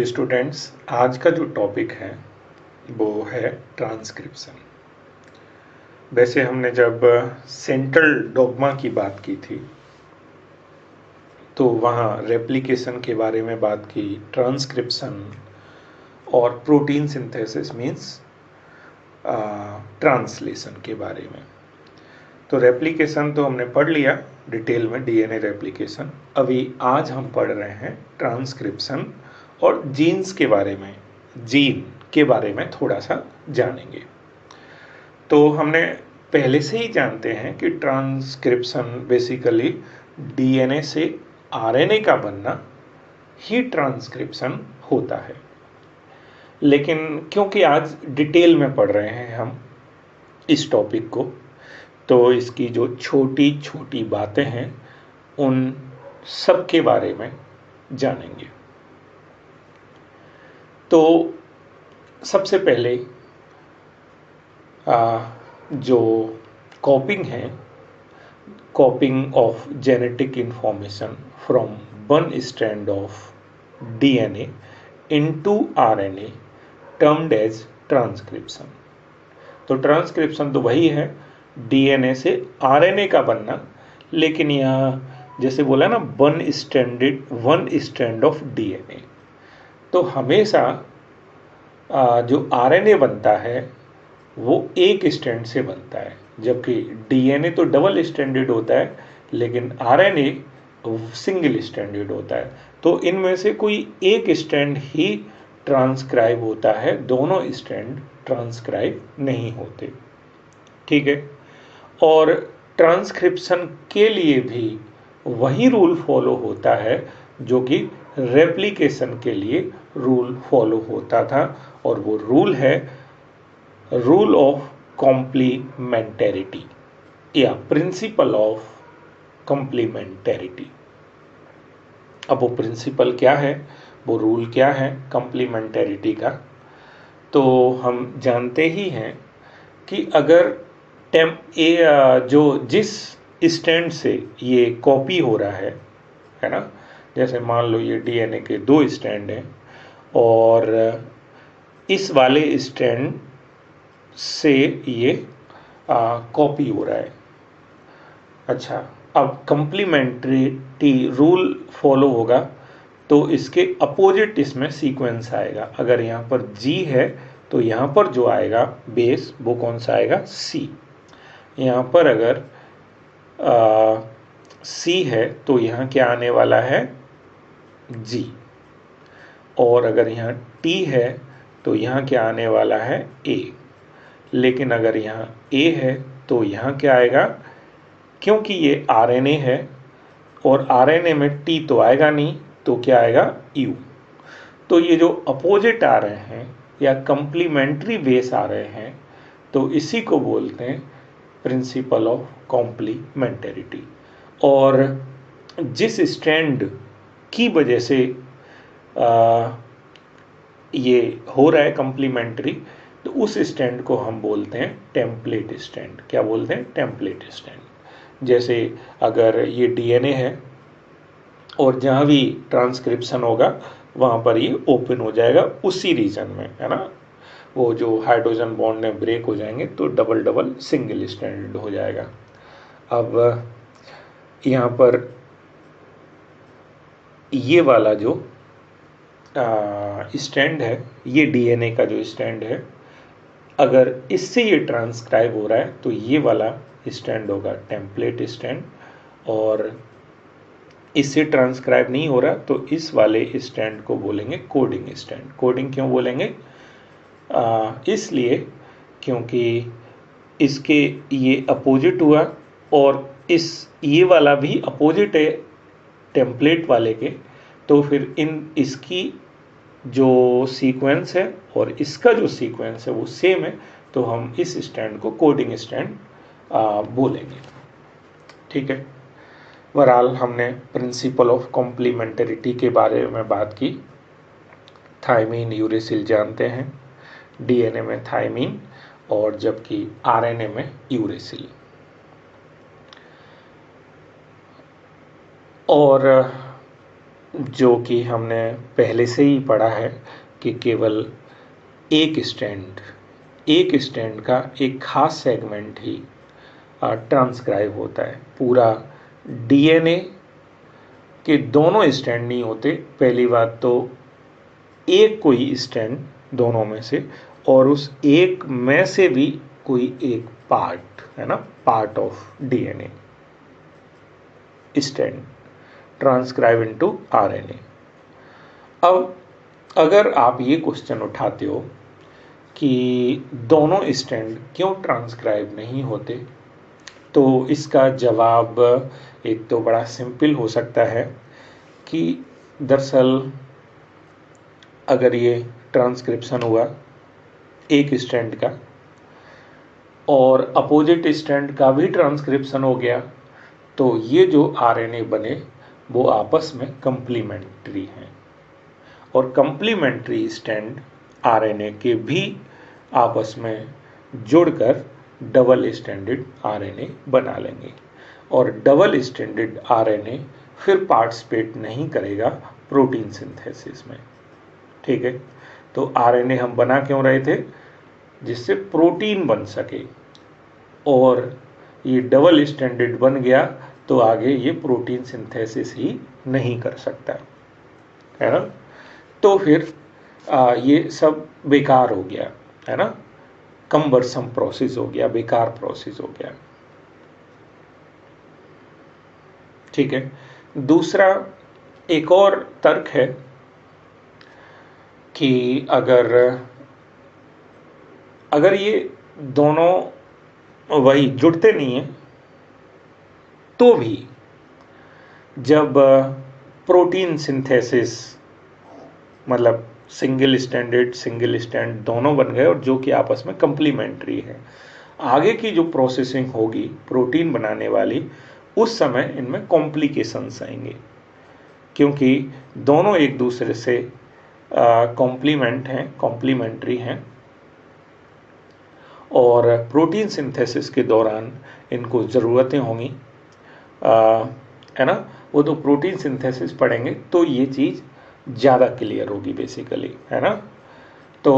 तो स्टूडेंट्स, आज का जो टॉपिक है वो है ट्रांसक्रिप्शन। वैसे हमने जब सेंट्रल डॉग्मा की बात की थी तो वहाँ रेप्लिकेशन के बारे में बात की, ट्रांसक्रिप्शन और प्रोटीन सिंथेसिस मीन्स ट्रांसलेशन के बारे में। तो रेप्लिकेशन तो हमने पढ़ लिया डिटेल में, डीएनए रेप्लिकेशन। अभी आज हम पढ़ रहे हैं ट्रांसक्रिप्शन और जीन्स के बारे में, जीन के बारे में थोड़ा सा जानेंगे। तो हमने पहले से ही जानते हैं कि ट्रांसक्रिप्शन बेसिकली डीएनए से आरएनए का बनना ही ट्रांसक्रिप्शन होता है। लेकिन क्योंकि आज डिटेल में पढ़ रहे हैं हम इस टॉपिक को, तो इसकी जो छोटी छोटी बातें हैं उन सब के बारे में जानेंगे। तो सबसे पहले जो कॉपिंग है, copying of genetic information from one strand of DNA into RNA termed as transcription. तो ट्रांसक्रिप्शन तो वही है डीएनए से आरएनए का बनना, लेकिन यहाँ जैसे बोला ना वन स्ट्रैंड ऑफ डीएनए, तो हमेशा जो आरएनए बनता है वो एक स्ट्रैंड से बनता है, जबकि डीएनए तो डबल स्ट्रैंडेड होता है लेकिन आरएनए सिंगल स्ट्रैंडेड होता है। तो इनमें से कोई एक स्ट्रैंड ही ट्रांसक्राइब होता है, दोनों स्ट्रैंड ट्रांसक्राइब नहीं होते। ठीक है। और ट्रांसक्रिप्शन के लिए भी वही रूल फॉलो होता है जो कि रेप्लिकेशन के लिए रूल फॉलो होता था, और वो रूल है रूल ऑफ कॉम्प्लीमेंटेरिटी या प्रिंसिपल ऑफ कॉम्प्लीमेंटेरिटी। अब वो प्रिंसिपल क्या है, वो रूल क्या है कॉम्प्लीमेंटेरिटी का, तो हम जानते ही हैं कि अगर जो जिस स्टैंड से ये कॉपी हो रहा है ना, जैसे मान लो ये डीएनए के दो स्टैंड हैं और इस वाले स्टैंड से ये कॉपी हो रहा है। अच्छा, अब कॉम्प्लीमेंट्रिटी रूल फॉलो होगा तो इसके अपोजिट इसमें सीक्वेंस आएगा। अगर यहाँ पर G है तो यहाँ पर जो आएगा बेस वो कौन सा आएगा, C। यहाँ पर अगर C है तो यहाँ क्या आने वाला है, G। और अगर यहाँ T है तो यहाँ क्या आने वाला है, A। लेकिन अगर यहाँ A है तो यहाँ क्या आएगा, क्योंकि ये आरएनए है और आरएनए में T तो आएगा नहीं, तो क्या आएगा, U। तो ये जो अपोजिट आ रहे हैं या कंप्लीमेंट्री बेस आ रहे हैं, तो इसी को बोलते हैं प्रिंसिपल ऑफ कॉम्प्लीमेंटेरिटी। और जिस स्ट्रैंड की वजह से ये हो रहा है कॉम्प्लीमेंट्री, तो उस स्टैंड को हम बोलते हैं टेम्पलेट स्टैंड। क्या बोलते हैं, टेम्पलेट स्टैंड। जैसे अगर ये डीएनए है और जहाँ भी ट्रांसक्रिप्शन होगा वहाँ पर ये ओपन हो जाएगा उसी रीजन में, है ना। वो जो हाइड्रोजन बॉन्ड में ब्रेक हो जाएंगे तो डबल डबल सिंगल स्टैंड हो जाएगा। अब यहाँ पर ये वाला जो स्टैंड है, ये डीएनए का जो स्टैंड है, अगर इससे ये ट्रांसक्राइब हो रहा है तो ये वाला स्टैंड होगा टेम्पलेट स्टैंड, और इससे ट्रांसक्राइब नहीं हो रहा तो इस वाले स्टैंड को बोलेंगे कोडिंग स्टैंड। कोडिंग क्यों बोलेंगे, इसलिए क्योंकि इसके ये अपोजिट हुआ और ये वाला भी अपोजिट है टेम्पलेट वाले के, तो फिर इसकी जो सीक्वेंस है और इसका जो सीक्वेंस है वो सेम है, तो हम इस स्टैंड को कोडिंग स्टैंड बोलेंगे। ठीक है। बहरहाल हमने प्रिंसिपल ऑफ कॉम्प्लीमेंटरिटी के बारे में बात की। थायमीन यूरेसिल जानते हैं, डीएनए में थायमीन और जबकि आरएनए में यूरेसिल। और जो कि हमने पहले से ही पढ़ा है कि केवल एक स्ट्रैंड का एक खास सेगमेंट ही ट्रांसक्राइब होता है। पूरा डीएनए के दोनों स्ट्रैंड नहीं होते। पहली बात तो एक कोई स्ट्रैंड दोनों में से, और उस एक में से भी कोई एक पार्ट है ना, part of DNA strand transcribe into RNA. अब अगर आप ये क्वेश्चन उठाते हो कि दोनों स्ट्रैंड क्यों ट्रांसक्राइब नहीं होते, तो इसका जवाब एक तो बड़ा सिंपल हो सकता है कि दरअसल अगर ये ट्रांसक्रिप्शन हुआ एक स्ट्रैंड का और अपोजिट स्ट्रैंड का भी ट्रांसक्रिप्शन हो गया, तो ये जो आरएनए बने वो आपस में कंप्लीमेंट्री हैं, और कंप्लीमेंट्री स्ट्रैंड आरएनए के भी आपस में जुड़कर डबल स्ट्रैंडेड आरएनए बना लेंगे, और डबल स्ट्रैंडेड आरएनए फिर पार्टिसिपेट नहीं करेगा प्रोटीन सिंथेसिस में। ठीक है, तो आरएनए हम बना क्यों रहे थे? जिससे प्रोटीन बन सके, और ये डबल स्ट्रैंडेड बन गया तो आगे ये प्रोटीन सिंथेसिस ही नहीं कर सकता, है ना। तो फिर ये सब बेकार हो गया, है ना, कम्बरसम प्रोसेस हो गया, बेकार प्रोसेस हो गया। ठीक है, दूसरा एक और तर्क है कि अगर ये दोनों वही जुड़ते नहीं हैं, तो भी जब प्रोटीन सिंथेसिस मतलब सिंगल स्टैंड दोनों बन गए और जो कि आपस में कंप्लीमेंट्री है, आगे की जो प्रोसेसिंग होगी प्रोटीन बनाने वाली, उस समय इनमें कॉम्प्लिकेशंस आएंगे, क्योंकि दोनों एक दूसरे से कॉम्प्लीमेंट्री हैं, और प्रोटीन सिंथेसिस के दौरान इनको ज़रूरतें होंगी, है ना। वो तो प्रोटीन सिंथेसिस पढ़ेंगे तो ये चीज़ ज़्यादा क्लियर होगी बेसिकली, है ना। तो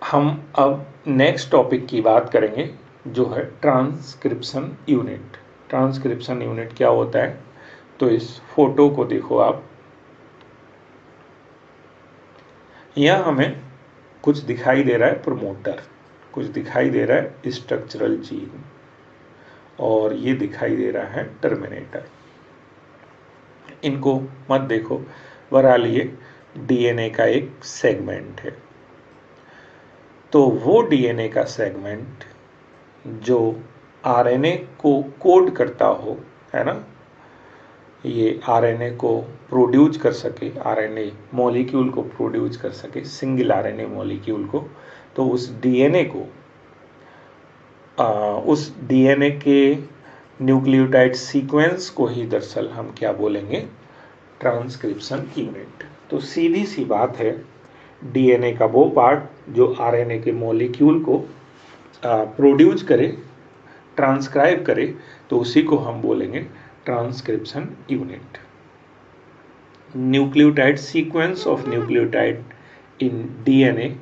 हम अब नेक्स्ट टॉपिक की बात करेंगे जो है ट्रांसक्रिप्शन यूनिट। ट्रांसक्रिप्शन यूनिट क्या होता है? तो इस फोटो को देखो आप, यहाँ हमें कुछ दिखाई दे रहा है प्रमोटर, कुछ दिखाई दे रहा है स्ट्रक्चरल जीन, और ये दिखाई दे रहा है टर्मिनेटर। इनको मत देखो, बहरहाल ये डीएनए का एक सेगमेंट है। तो वो डीएनए का सेगमेंट जो आरएनए को कोड करता हो, है ना, ये आरएनए को प्रोड्यूस कर सके, आरएनए मॉलिक्यूल को प्रोड्यूस कर सके, सिंगल आरएनए मॉलिक्यूल को, तो उस डीएनए को उस डीएनए के न्यूक्लियोटाइड सीक्वेंस को ही दरअसल हम क्या बोलेंगे? Transcription unit. तो सीधी सी बात है, डीएनए का वो पार्ट जो आरएनए के मॉलिक्यूल को प्रोड्यूस करे, ट्रांसक्राइब करे, तो उसी को हम बोलेंगे transcription unit. Nucleotide sequence of nucleotide in DNA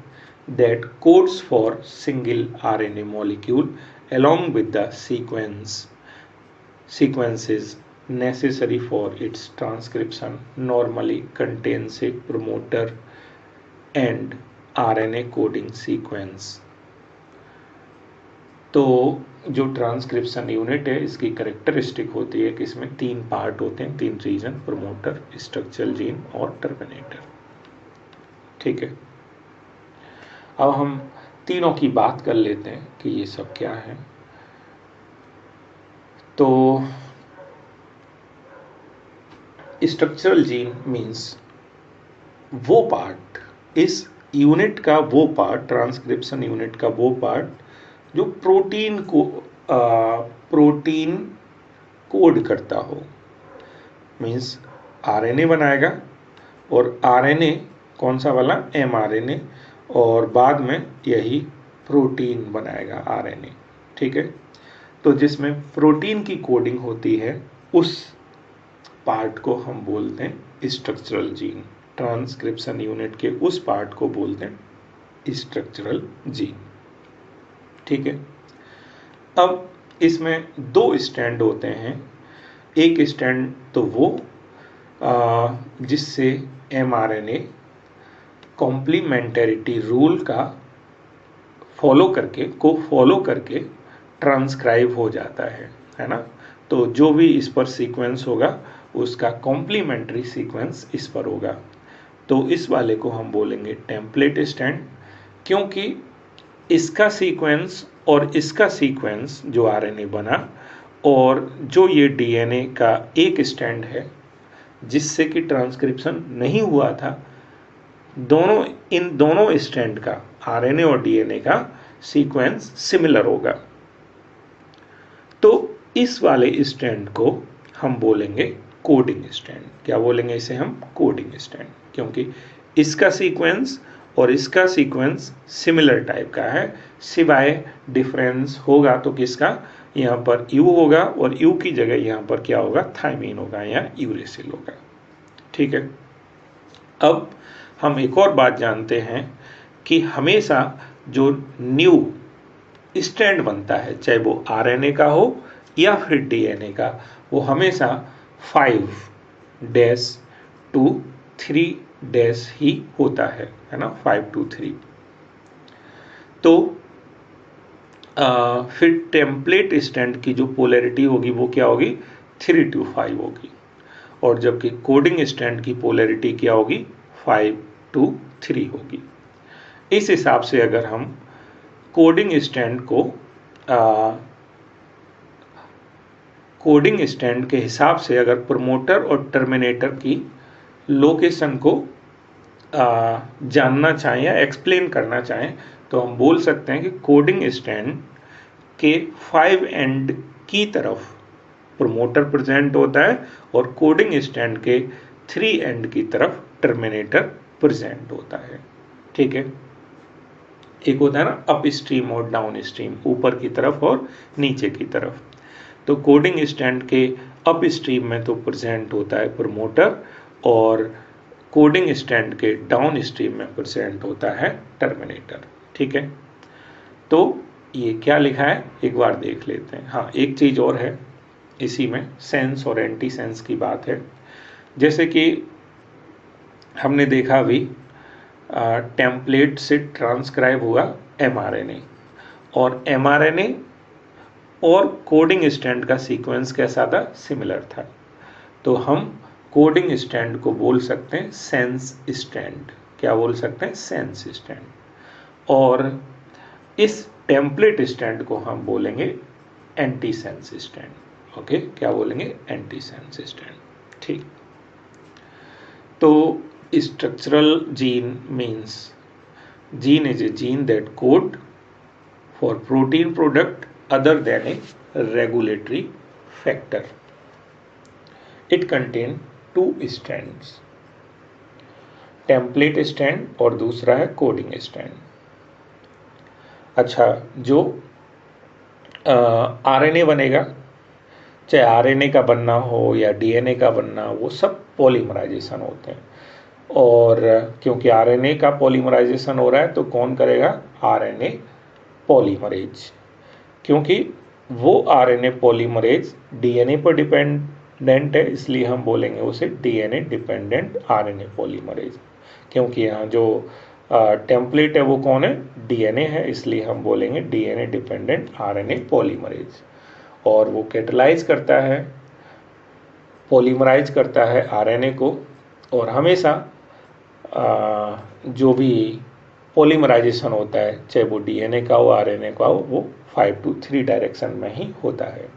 that codes for single RNA molecule along with the sequences necessary for its transcription normally contains a promoter and RNA coding sequence। तो जो transcription unit है इसकी characteristic होती है कि इसमें 3 part होते हैं, 3 रीजन, प्रमोटर, स्ट्रक्चरल जीन और टर्मिनेटर। ठीक है, अब हम तीनों की बात कर लेते हैं कि ये सब क्या है। तो स्ट्रक्चरल जीन मीन्स वो पार्ट, इस यूनिट का वो पार्ट, ट्रांसक्रिप्शन यूनिट का वो पार्ट जो प्रोटीन कोड करता हो। मीन्स आरएनए बनाएगा, और आरएनए कौन सा वाला? एमआरएनए, और बाद में यही प्रोटीन बनाएगा आरएनए। ठीक है, तो जिसमें प्रोटीन की कोडिंग होती है उस पार्ट को हम बोलते हैं स्ट्रक्चरल जीन। ट्रांसक्रिप्शन यूनिट के उस पार्ट को बोलते हैं स्ट्रक्चरल जीन। ठीक है। अब इसमें दो स्टैंड होते हैं। एक स्टैंड तो वो जिससे mRNA कॉम्प्लीमेंटरिटी रूल का फॉलो करके ट्रांसक्राइब हो जाता है ना। तो जो भी इस पर सीक्वेंस होगा उसका कॉम्प्लीमेंट्री सीक्वेंस इस पर होगा। तो इस वाले को हम बोलेंगे टेम्पलेट स्टैंड, क्योंकि इसका सीक्वेंस और इसका सीक्वेंस जो आरएनए बना और जो ये डीएनए का एक स्टैंड है जिससे कि ट्रांसक्रिप्शन नहीं हुआ था, इन दोनों स्टैंड का आरएनए और डीएनए का सीक्वेंस सिमिलर होगा। तो इस वाले स्टैंड को हम बोलेंगे कोडिंग स्टैंड। क्या बोलेंगे इसे हम? कोडिंग स्टैंड, क्योंकि इसका सीक्वेंस और इसका सीक्वेंस सिमिलर टाइप का है, सिवाय डिफरेंस होगा तो किसका, यहाँ पर यू होगा और यू की जगह यहाँ पर क्या होगा, थायमीन होगा या यूरेसिल होगा। ठीक है। अब हम एक और बात जानते हैं कि हमेशा जो न्यू स्टैंड बनता है, चाहे वो आरएनए का हो या फिर डीएनए का, वो हमेशा 5' to 3' ही होता है ना, 5 to 3। तो फिर टेम्पलेट स्टैंड की जो पोलैरिटी होगी वो क्या होगी, 3 to 5 होगी, और जबकि कोडिंग स्टैंड की पोलैरिटी क्या होगी, 5 to 3 होगी। इस हिसाब से अगर हम कोडिंग स्टैंड के हिसाब से अगर प्रमोटर और टर्मिनेटर की लोकेशन को जानना चाहें या एक्सप्लेन करना चाहें, तो हम बोल सकते हैं कि कोडिंग स्टैंड के 5 एंड की तरफ प्रमोटर प्रेजेंट होता है और कोडिंग स्टैंड के 3 एंड की तरफ टर्मिनेटर प्रेजेंट होता है। ठीक है। एक होता है ना अप स्ट्रीम और डाउन स्ट्रीम, ऊपर की तरफ और नीचे की तरफ। तो कोडिंग स्टैंड के अप स्ट्रीम में तो प्रेजेंट होता है प्रमोटर और कोडिंग स्टैंड के डाउन स्ट्रीम में प्रेजेंट होता है टर्मिनेटर। ठीक है। तो ये क्या लिखा है एक बार देख लेते हैं। हाँ, एक चीज और है इसी में, सेंस और एंटी सेंस की बात है। जैसे कि हमने देखा अभी टेम्पलेट से ट्रांसक्राइब हुआ mRNA, और mRNA और कोडिंग स्टैंड का सीक्वेंस कैसा था, सिमिलर था। तो हम कोडिंग स्टैंड को बोल सकते हैं सेंस स्टैंड। क्या बोल सकते हैं, सेंस स्टैंड। और इस टेम्पलेट स्टैंड को हम बोलेंगे एंटी सेंस स्टैंड। ओके, क्या बोलेंगे, एंटी सेंस स्टैंड। ठीक। तो structural gene means gene is a gene that code for protein product other than a regulatory factor. It contain 2 strands, template stand और दूसरा है कोडिंग स्टैंड। अच्छा, जो RNA बनेगा, चाहे आरएनए का बनना हो या डीएनए का बनना, वो सब पॉलीमराइजेशन होते हैं। और क्योंकि आरएनए का पॉलीमराइजेशन हो रहा है तो कौन करेगा, आरएनए पॉलीमरेज। क्योंकि वो आरएनए पॉलीमरेज डीएनए पर डिपेंडेंट है, इसलिए हम बोलेंगे उसे डीएनए डिपेंडेंट आरएनए पॉलीमरेज। क्योंकि यहाँ जो टेम्पलेट है वो कौन है, डीएनए है, इसलिए हम बोलेंगे डीएनए डिपेंडेंट आरएनए पॉलीमरेज। और वो कैटलाइज करता है, पॉलीमराइज करता है आरएनए को, और हमेशा जो भी पॉलीमराइजेशन होता है, चाहे वो डीएनए का हो आरएनए का हो, वो 5 to 3 डायरेक्शन में ही होता है।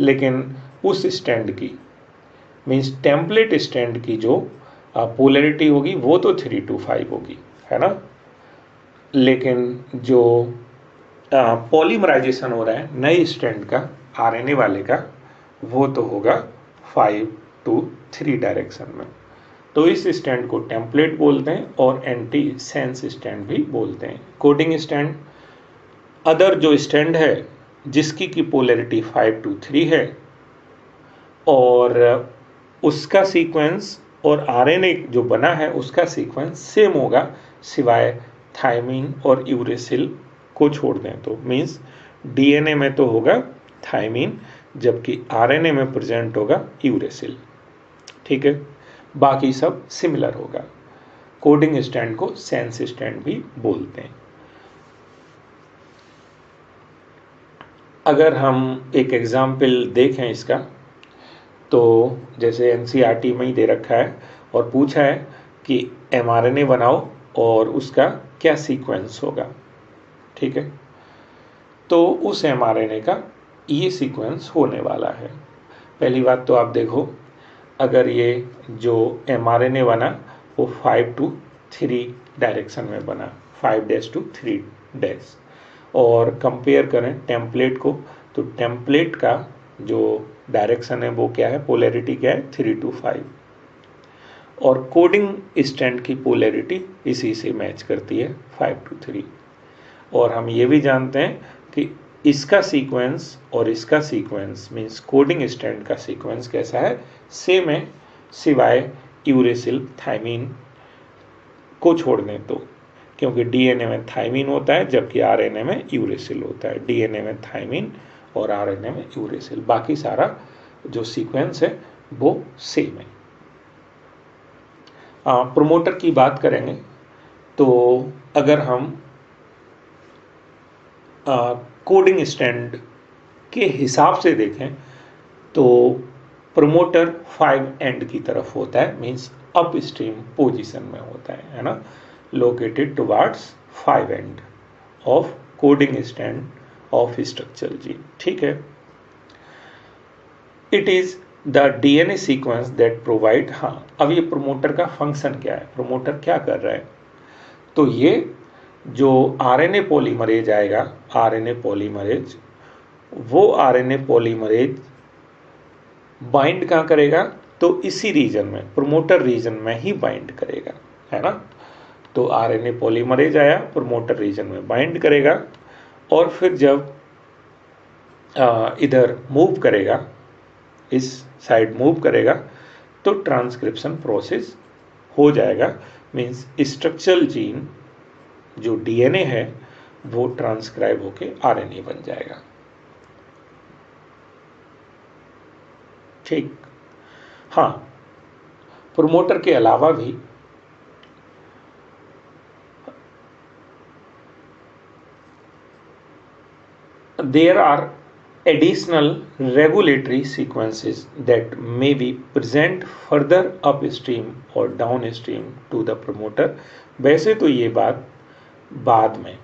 लेकिन उस स्टैंड की मीन्स टेम्पलेट स्टैंड की जो पोलैरिटी होगी वो तो 3 to 5 होगी, है ना। लेकिन जो पॉलीमराइजेशन हो रहा है नए स्टैंड का, आरएनए वाले का, वो तो होगा 5 to 3 डायरेक्शन में। तो इस स्टैंड को टेम्पलेट बोलते हैं और एंटी सेंस स्टैंड भी बोलते हैं। कोडिंग स्टैंड अदर जो स्टैंड है जिसकी की पोलैरिटी 5 to 3 है, और उसका सीक्वेंस और आरएनए जो बना है उसका सीक्वेंस सेम होगा, सिवाय थायमीन और यूरेसिल को छोड़ दें तो। मीन्स डीएनए में तो होगा थायमीन, जबकि आरएनए में प्रेजेंट होगा यूरेसिल। ठीक है, बाकी सब सिमिलर होगा। कोडिंग स्टैंड को सेंस स्टैंड भी बोलते हैं। अगर हम एक एग्जाम्पल देखें इसका, तो जैसे एनसीईआरटी में ही दे रखा है और पूछा है कि एमआरएनए बनाओ और उसका क्या सीक्वेंस होगा। ठीक है, तो उस एमआरएनए का ये सीक्वेंस होने वाला है। पहली बात तो आप देखो, अगर ये जो एमआरएनए बना वो 5 to 3 डायरेक्शन में बना, 5' to 3', और कंपेयर करें टेम्पलेट को, तो टेम्पलेट का जो डायरेक्शन है वो क्या है, पोलैरिटी क्या है, 3 to 5, और कोडिंग स्टैंड की पोलैरिटी इसी से मैच करती है, 5 to 3। और हम ये भी जानते हैं कि इसका सीक्वेंस और इसका सीक्वेंस मीन्स कोडिंग स्टैंड का सीक्वेंस कैसा है, सेम है, सिवाय यूरेसिल थायमीन को छोड़ दें तो, क्योंकि डीएनए में थायमीन होता है जबकि आरएनए में यूरेसिल होता है। डीएनए में थायमीन और आरएनए में यूरेसिल, बाकी सारा जो सीक्वेंस है वो सेम है। प्रोमोटर की बात करेंगे तो अगर हम कोडिंग स्टैंड के हिसाब से देखें तो प्रोमोटर 5 एंड की तरफ होता है, मीन्स अप स्ट्रीम पोजिशन में होता है ना, located towards 5 end of coding stand of structural gene. ठीक है, it is the DNA sequence that provide. हाँ, अब ये प्रोमोटर का फंक्शन क्या है, प्रोमोटर क्या कर रहा है, तो ये जो आरएनए पॉलीमरेज आएगा, आरएनए पॉलीमरेज, वो आरएनए पॉलीमरेज बाइंड कहाँ करेगा, तो इसी रीजन में, प्रोमोटर रीजन में ही बाइंड करेगा, है ना। तो आरएनए पॉलीमरेज आया, प्रोमोटर रीजन में बाइंड करेगा, और फिर जब इधर मूव करेगा, इस साइड मूव करेगा, तो ट्रांसक्रिप्शन प्रोसेस हो जाएगा। मीन्स स्ट्रक्चरल जीन जो डीएनए है वो ट्रांसक्राइब होके आरएनए बन जाएगा। ठीक, हाँ, प्रोमोटर के अलावा भी there are additional regulatory sequences that may be present further upstream or downstream to the promoter। वैसे तो ये बात बाद में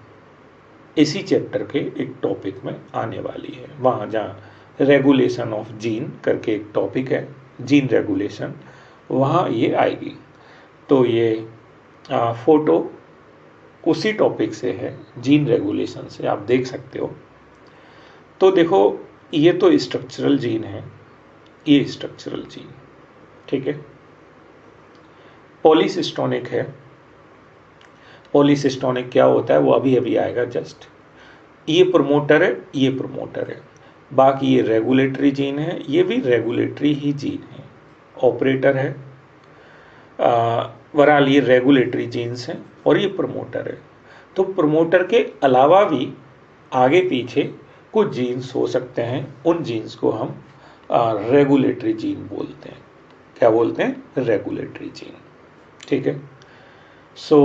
इसी चैप्टर के एक टॉपिक में आने वाली है, वहाँ जहाँ रेगुलेशन ऑफ जीन करके एक टॉपिक है, जीन रेगुलेशन, वहाँ ये आएगी। तो ये फोटो उसी टॉपिक से है, जीन रेगुलेशन से, आप देख सकते हो। तो देखो, ये तो स्ट्रक्चरल जीन है, ये स्ट्रक्चरल जीन, ठीक है। पॉलीसिस्टोनिक है, पॉलीसिस्टोनिक क्या होता है वो अभी अभी आएगा जस्ट। ये प्रमोटर है, ये प्रमोटर है, बाकी ये रेगुलेटरी जीन है, ये भी रेगुलेटरी ही जीन है, ऑपरेटर है, बहरहाल ये रेगुलेटरी जीन्स हैं, और ये प्रमोटर है। तो प्रमोटर के अलावा भी आगे पीछे कुछ जीन्स हो सकते हैं, उन जीन्स को हम रेगुलेटरी जीन बोलते हैं। क्या बोलते हैं, रेगुलेटरी जीन, ठीक है। सो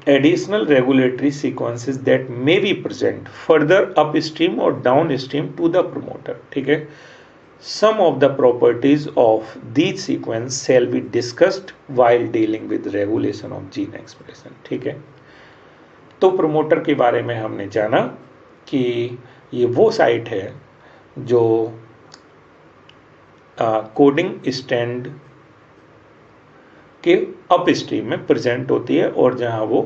additional regulatory sequences that may be present further upstream और डाउनस्ट्रीम टू द प्रमोटर, ठीक है। Some of the properties of these sequence shall be discussed while dealing with regulation of gene expression, ठीक है। तो promoter के बारे में हमने जाना कि ये वो साइट है जो कोडिंग स्टैंड के अपस्ट्रीम में प्रेजेंट होती है, और जहां वो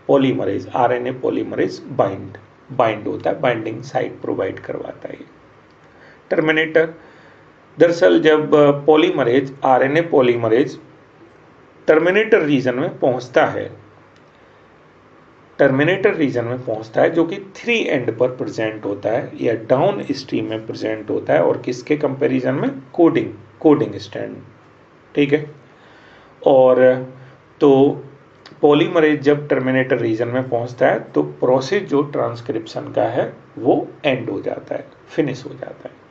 पॉलीमरेज, आरएनए पॉलीमरेज बाइंड होता है, बाइंडिंग साइट प्रोवाइड करवाता है। टर्मिनेटर, दरअसल जब polymerase, RNA polymerase terminator region में पहुंचता है, टर्मिनेटर रीजन में पहुंचता है जो कि 3 एंड पर प्रेजेंट होता है या डाउन स्ट्रीम में प्रेजेंट होता है, और किसके कंपैरिजन में, कोडिंग स्ट्रैंड, ठीक है। और तो पॉलीमरेज जब टर्मिनेटर रीजन में पहुंचता है तो प्रोसेस जो ट्रांसक्रिप्शन का है वो एंड हो जाता है, फिनिश हो जाता है।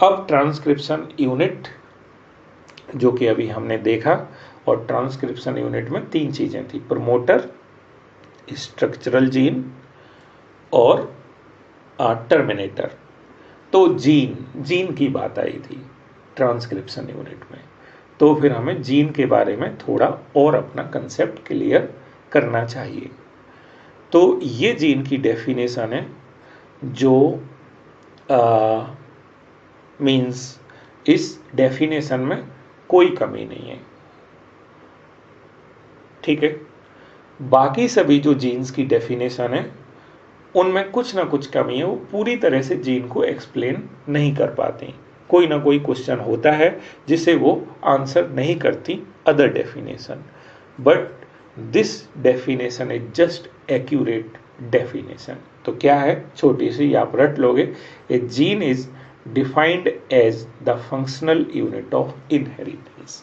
अब ट्रांसक्रिप्शन यूनिट जो कि अभी हमने देखा, और ट्रांसक्रिप्शन यूनिट में 3 चीजें थी, प्रमोटर, स्ट्रक्चरल जीन और टर्मिनेटर। तो जीन की बात आई थी ट्रांसक्रिप्शन यूनिट में, तो फिर हमें जीन के बारे में थोड़ा और अपना कंसेप्ट क्लियर करना चाहिए। तो ये जीन की डेफिनेशन है जो मीन्स इस डेफिनेशन में कोई कमी नहीं है, ठीक है। बाकी सभी जो जीन्स की डेफिनेशन है उनमें कुछ ना कुछ कमी है, वो पूरी तरह से जीन को एक्सप्लेन नहीं कर पाते, कोई ना कोई क्वेश्चन होता है जिसे वो आंसर नहीं करती other definition, but this definition is just accurate definition. तो क्या है, छोटी सी आप रट लोगे, a gene is defined as the functional unit of inheritance.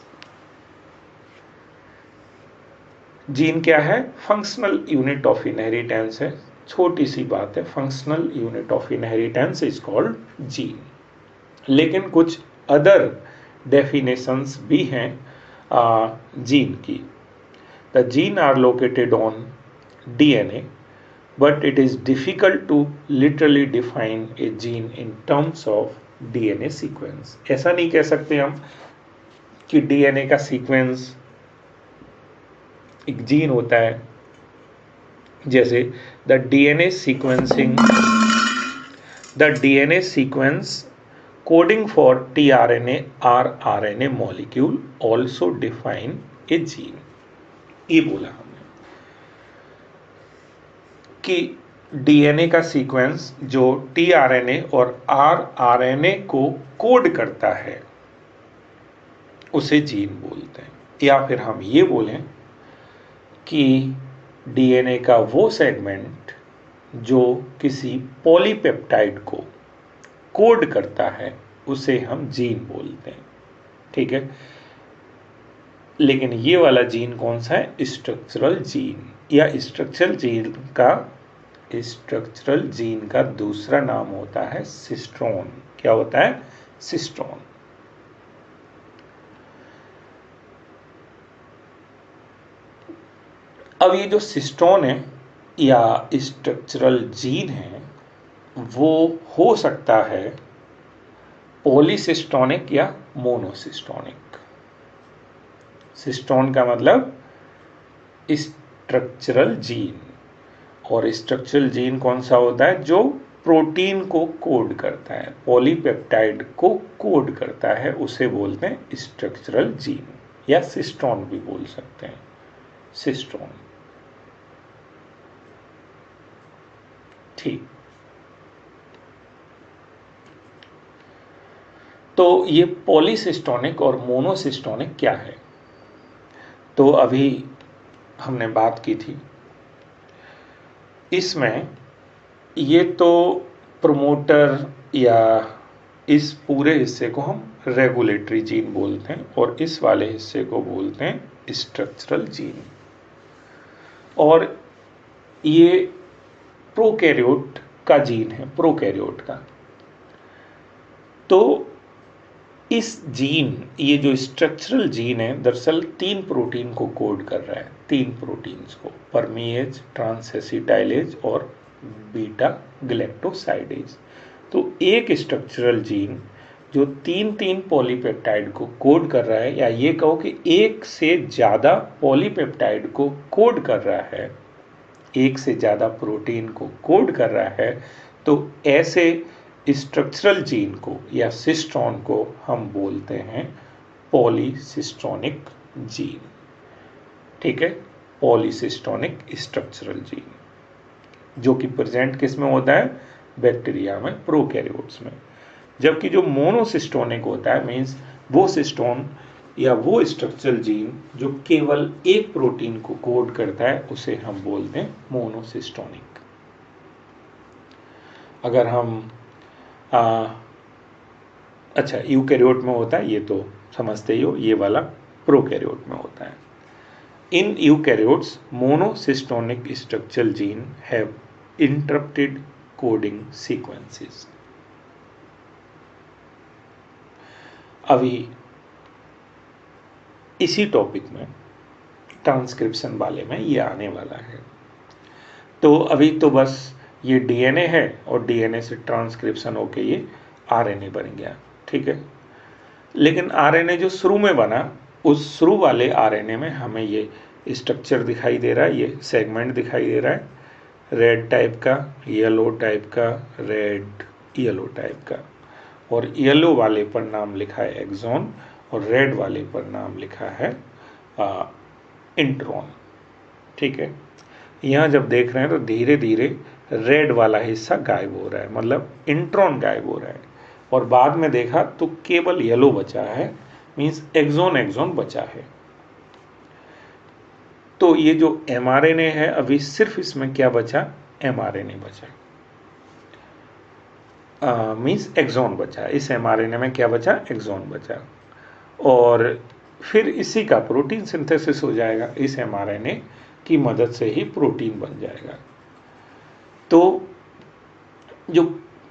Gene क्या है, फंक्शनल यूनिट ऑफ इनहेरिटेंस है, छोटी सी बात है, functional unit of inheritance is called gene. लेकिन कुछ अदर डेफिनेशंस भी हैं जीन की। The gene are located on DNA, but it is difficult to literally define a gene in terms of DNA sequence। ऐसा नहीं कह सकते हम कि डीएनए का सीक्वेंस एक जीन होता है, जैसे the DNA sequence coding for tRNA are RNA molecule also define a gene. ये बोला हमने कि डीएनए का सीक्वेंस जो टीआरएनए और आरआरएनए को कोड करता है उसे जीन बोलते हैं। या फिर हम ये बोलें कि डीएनए का वो सेगमेंट जो किसी पॉलीपेप्टाइड को कोड करता है उसे हम जीन बोलते हैं, ठीक है। लेकिन ये वाला जीन कौन सा है, स्ट्रक्चरल जीन, या स्ट्रक्चरल जीन का दूसरा नाम होता है सिस्ट्रोन। क्या होता है, सिस्ट्रोन। अब ये जो सिस्ट्रोन है या स्ट्रक्चरल जीन है वो हो सकता है पॉलीसिस्टोनिक या मोनोसिस्टोनिक। सिस्ट्रोन का मतलब स्ट्रक्चरल जीन, और स्ट्रक्चरल जीन कौन सा होता है, जो प्रोटीन को कोड करता है, पॉलीपेप्टाइड को कोड करता है, उसे बोलते हैं स्ट्रक्चरल जीन, या सिस्ट्रोन भी बोल सकते हैं, सिस्ट्रोन, ठीक। तो ये पॉलीसिस्टोनिक और मोनोसिस्टोनिक क्या है, तो अभी हमने बात की थी, इसमें ये तो प्रमोटर या इस पूरे हिस्से को हम रेगुलेटरी जीन बोलते हैं और इस वाले हिस्से को बोलते हैं स्ट्रक्चरल जीन। और ये प्रोकैरियोट का जीन है, प्रोकैरियोट का। तो इस जीन, ये जो स्ट्रक्चरल जीन है, दरअसल 3 प्रोटीन को कोड कर रहा है, 3 प्रोटीन्स को, परमीएज, ट्रांसएसिटाइलेज और बीटा गैलेक्टोसाइडेज। तो एक स्ट्रक्चरल जीन जो 3 पॉलीपेप्टाइड को कोड कर रहा है, या ये कहो कि एक से ज़्यादा पॉलीपेप्टाइड को कोड कर रहा है, एक से ज़्यादा प्रोटीन को कोड कर रहा है, तो ऐसे स्ट्रक्चरल जीन को या सिस्ट्रॉन को हम बोलते हैं पॉलीसिस्टोनिक जीन, ठीक है, पॉलीसिस्टोनिक स्ट्रक्चरल जीन, जो कि प्रेजेंट किस में होता है, बैक्टीरिया में, प्रोकैरियोट्स में। जबकि जो मोनोसिस्टोनिक होता है, मीन्स वो सिस्टोन या वो स्ट्रक्चरल जीन जो केवल एक प्रोटीन को कोड करता है, उसे हम बोलते हैं मोनोसिस्टोनिक। अगर हम अच्छा, यूकैरियोट में होता है, ये तो समझते ही हो, ये वाला प्रोकैरियोट में होता है। In eukaryotes monocistronic structural gene have interrupted coding sequences. अभी इसी टॉपिक में ट्रांसक्रिप्शन वाले में ये आने वाला है। तो अभी तो बस ये डीएनए है और डीएनए से ट्रांसक्रिप्शन होके ये आरएनए बन गया, ठीक है। लेकिन आरएनए जो शुरू में बना, उस शुरू वाले आरएनए में हमें ये स्ट्रक्चर दिखाई दे रहा है, ये सेगमेंट दिखाई दे रहा है, रेड टाइप का, येलो टाइप का, रेड येलो टाइप का, और येलो वाले पर नाम लिखा है एक्सॉन और रेड वाले पर नाम लिखा है इंट्रॉन, ठीक है। यहाँ जब देख रहे हैं तो धीरे धीरे रेड वाला हिस्सा गायब हो रहा है, मतलब इंट्रॉन गायब हो रहा है, और बाद में देखा तो केवल येलो बचा है, मीन्स एक्सॉन एक्सॉन बचा है। तो ये जो एमआरएनए है, अभी सिर्फ इसमें क्या बचा, एमआरएनए बचा, मीन्स एक्सॉन बचा। इस एमआरएनए में क्या बचा, एक्सॉन बचा, और फिर इसी का प्रोटीन सिंथेसिस हो जाएगा, इस एमआरएनए की मदद से ही प्रोटीन बन जाएगा। तो जो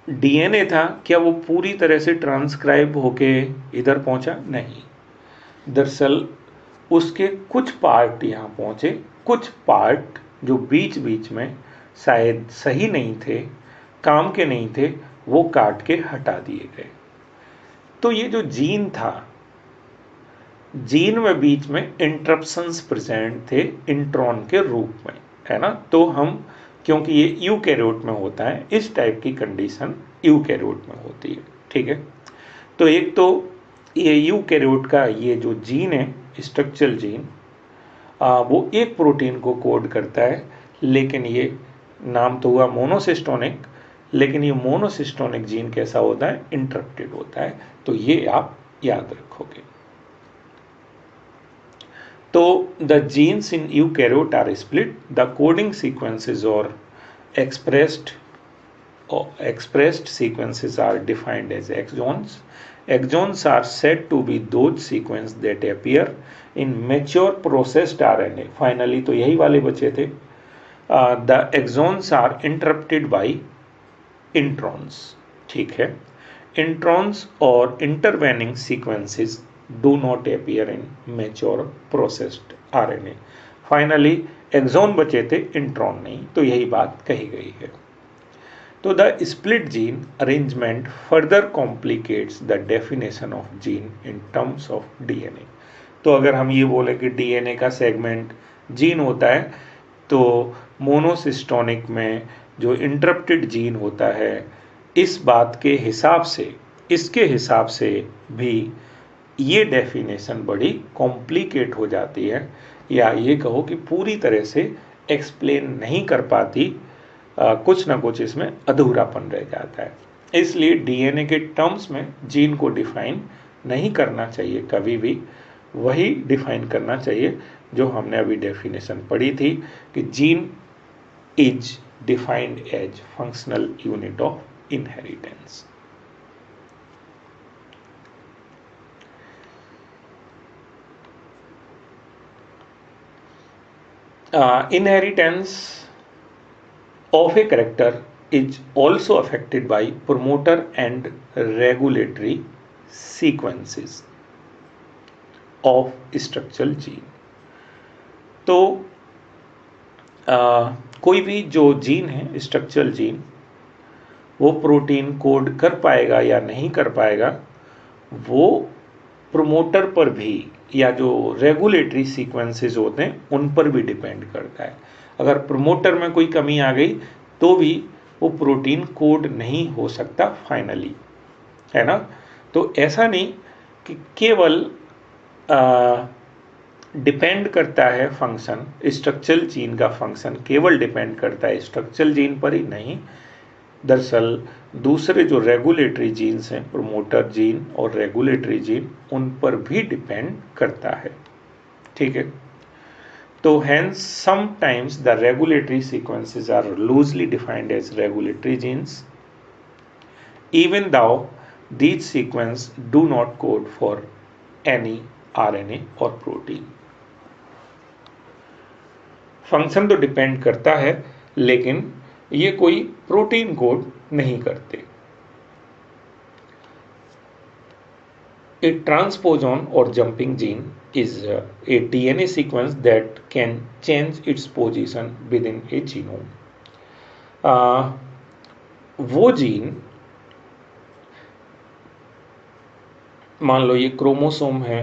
डीएनए था, क्या वो पूरी तरह से ट्रांसक्राइब होके इधर पहुंचा? नहीं, दरअसल उसके कुछ पार्ट यहाँ पहुंचे, कुछ पार्ट जो बीच बीच में शायद सही नहीं थे, काम के नहीं थे, वो काट के हटा दिए गए। तो ये जो जीन था, जीन में बीच में इंटरप्शंस प्रेजेंट थे इंट्रॉन के रूप में, है ना। तो हम, क्योंकि ये यूकैरियोट में होता है, इस टाइप की कंडीशन यूकैरियोट में होती है, ठीक है। तो एक तो ये यूकैरियोट का ये जो जीन है, स्ट्रक्चरल जीन, वो एक प्रोटीन को कोड करता है, लेकिन ये नाम तो हुआ मोनोसिस्टोनिक, लेकिन ये मोनोसिस्टोनिक जीन कैसा होता है, इंटरप्टेड होता है। तो ये आप याद रखोगे। तो the genes in eukaryote are split, the coding sequences or expressed sequences are defined as exons. Exons are said to be those sequences that appear in mature processed RNA. Finally तो यही वाले बचे थे। The exons are interrupted by introns, ठीक है। Introns और intervening sequences do not appear in mature processed RNA. Finally exon बचे थे, इंट्रॉन नहीं, तो यही बात कही गई है। तो the split gene arrangement further complicates the definition of gene in terms of DNA. तो अगर हम ये बोले कि डीएनए का सेगमेंट जीन होता है, तो मोनोसिस्टोनिक में जो इंटरप्टेड जीन होता है, इस बात के हिसाब से, इसके हिसाब से भी ये डेफिनेशन बड़ी कॉम्प्लिकेट हो जाती है, या ये कहो कि पूरी तरह से एक्सप्लेन नहीं कर पाती, कुछ ना कुछ इसमें अधूरापन रह जाता है। इसलिए डीएनए के टर्म्स में जीन को डिफाइन नहीं करना चाहिए कभी भी, वही डिफाइन करना चाहिए जो हमने अभी डेफिनेशन पढ़ी थी कि gene is defined as functional unit of inheritance. Inheritance of a character is also affected by promoter and regulatory sequences of structural gene. तो कोई भी जो जीन है, स्ट्रक्चरल जीन, वो प्रोटीन कोड कर पाएगा या नहीं कर पाएगा, वो प्रोमोटर पर भी, या जो रेगुलेटरी सीक्वेंसेस होते हैं उन पर भी डिपेंड करता है। अगर प्रोमोटर में कोई कमी आ गई तो भी वो प्रोटीन कोड नहीं हो सकता फाइनली, है ना। तो ऐसा नहीं कि केवल डिपेंड करता है फंक्शन, स्ट्रक्चरल जीन का फंक्शन केवल डिपेंड करता है स्ट्रक्चरल जीन पर ही, नहीं। दरअसल दूसरे जो रेगुलेटरी जीन्स हैं, प्रोमोटर जीन और रेगुलेटरी जीन, उन पर भी डिपेंड करता है, ठीक है। तो hence sometimes the regulatory sequences are loosely defined as regulatory genes, even though These sequence do not code for any RNA और प्रोटीन। फंक्शन तो डिपेंड करता है, लेकिन ये कोई प्रोटीन कोड नहीं करते। A transposon or jumping gene is a DNA sequence that can change its position within a genome. वो जीन, मान लो ये क्रोमोसोम है,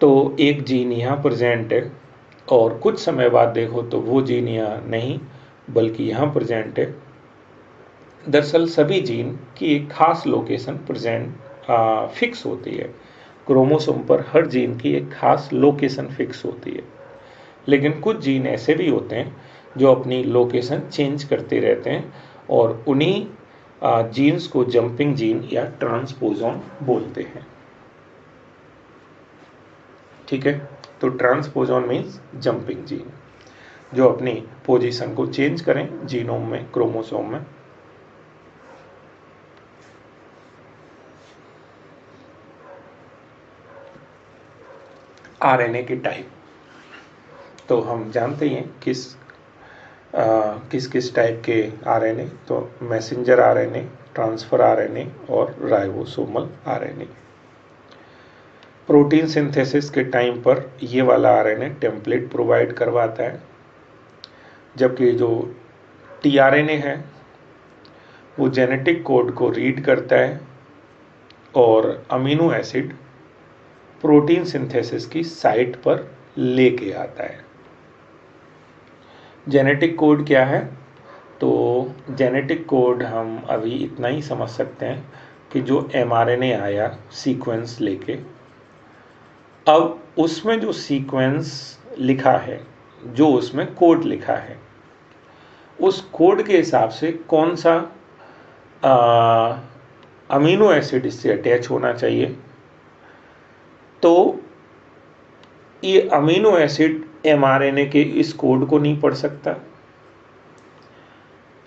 तो एक जीन यहाँ प्रेजेंट है और कुछ समय बाद देखो तो वो जीन यहाँ नहीं बल्कि यहाँ प्रेजेंट है। दरअसल सभी जीन की एक खास लोकेशन फिक्स होती है। क्रोमोसोम पर हर जीन की एक खास लोकेशन फिक्स होती है, लेकिन कुछ जीन ऐसे भी होते हैं जो अपनी लोकेशन चेंज करते रहते हैं और उन्हीं जीन्स को जंपिंग जीन या ट्रांसपोजॉन बोलते हैं। ठीक है, तो ट्रांसपोजॉन मीन्स जंपिंग जीन, जो अपनी पोजीशन को चेंज करें जीनोम में, क्रोमोसोम में। आरएनए के टाइप तो हम जानते हैं किस किस टाइप के आरएनए, तो मैसेंजर आरएनए, ट्रांसफर आरएनए और राइबोसोमल आरएनए। प्रोटीन सिंथेसिस के टाइम पर ये वाला आरएनए टेम्पलेट प्रोवाइड करवाता है, जबकि जो टीआरएनए है वो जेनेटिक कोड को रीड करता है और अमीनो एसिड प्रोटीन सिंथेसिस की साइट पर लेके आता है। जेनेटिक कोड क्या है? तो जेनेटिक कोड हम अभी इतना ही समझ सकते हैं कि जो एमआरएनए आया सीक्वेंस लेके, अब उसमें जो सीक्वेंस लिखा है, जो उसमें कोड लिखा है, उस कोड के हिसाब से कौन सा अमीनो एसिड इससे अटैच होना चाहिए, तो ये अमीनो एसिड एमआरएनए के इस कोड को नहीं पढ़ सकता,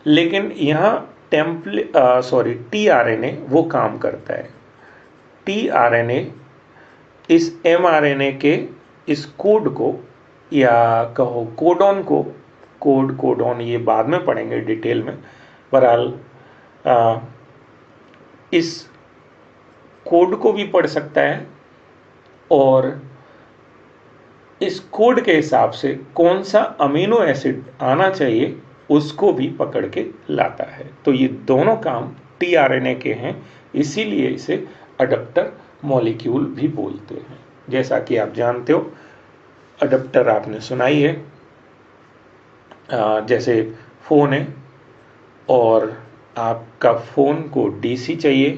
लेकिन यहाँ टीआरएनए वो काम करता है। टीआरएनए इस एमआरएनए के इस कोड को, या कहो कोडॉन को, कोडॉन ये बाद में पढ़ेंगे डिटेल में, बहरहाल इस कोड को भी पढ़ सकता है और इस कोड के हिसाब से कौन सा अमीनो एसिड आना चाहिए उसको भी पकड़ के लाता है। तो ये दोनों काम टीआरएनए के हैं, इसीलिए इसे अडप्टर मॉलिक्यूल भी बोलते हैं। जैसा कि आप जानते हो, अडप्टर आपने सुनाई है, जैसे फ़ोन है और आपका फ़ोन को डीसी चाहिए